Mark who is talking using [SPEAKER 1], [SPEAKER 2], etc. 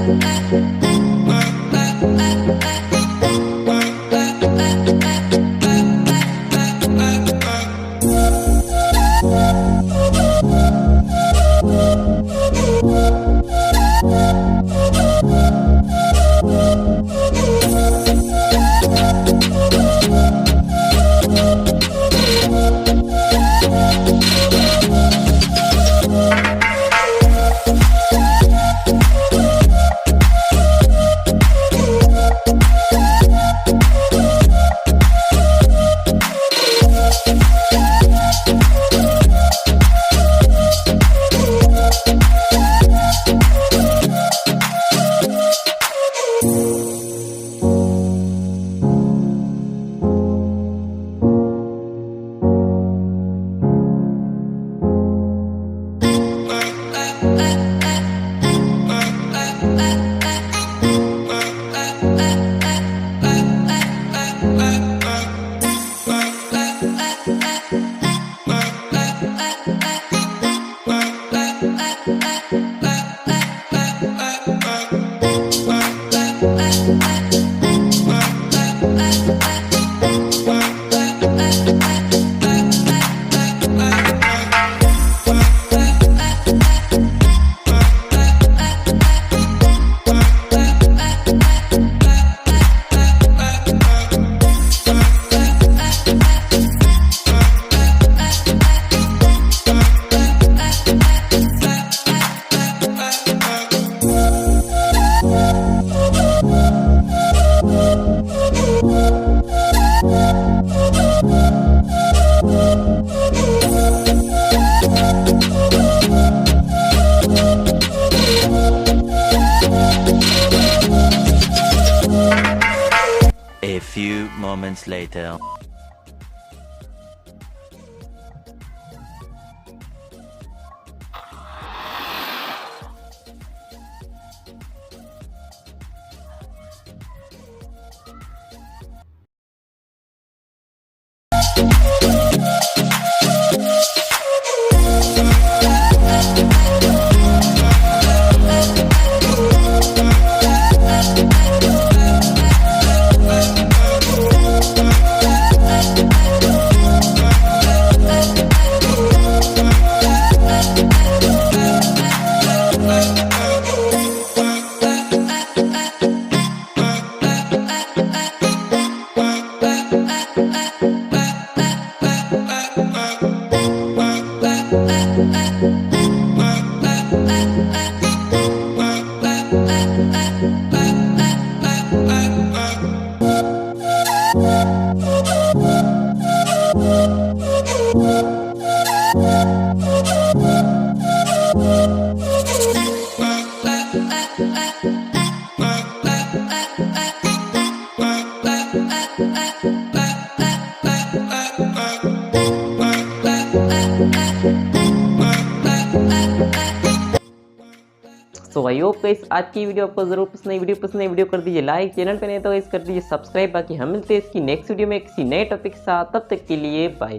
[SPEAKER 1] A few moments later.
[SPEAKER 2] तो I hope guys आज की वीडियो आपको जरूर पसंद आई। वीडियो कर दीजिए लाइक, चैनल पे नहीं तो गाइस कर दीजिए सब्सक्राइब। बाकी हम मिलते हैं इसकी नेक्स्ट वीडियो में किसी नए टॉपिक के साथ, तब तक के लिए बाय।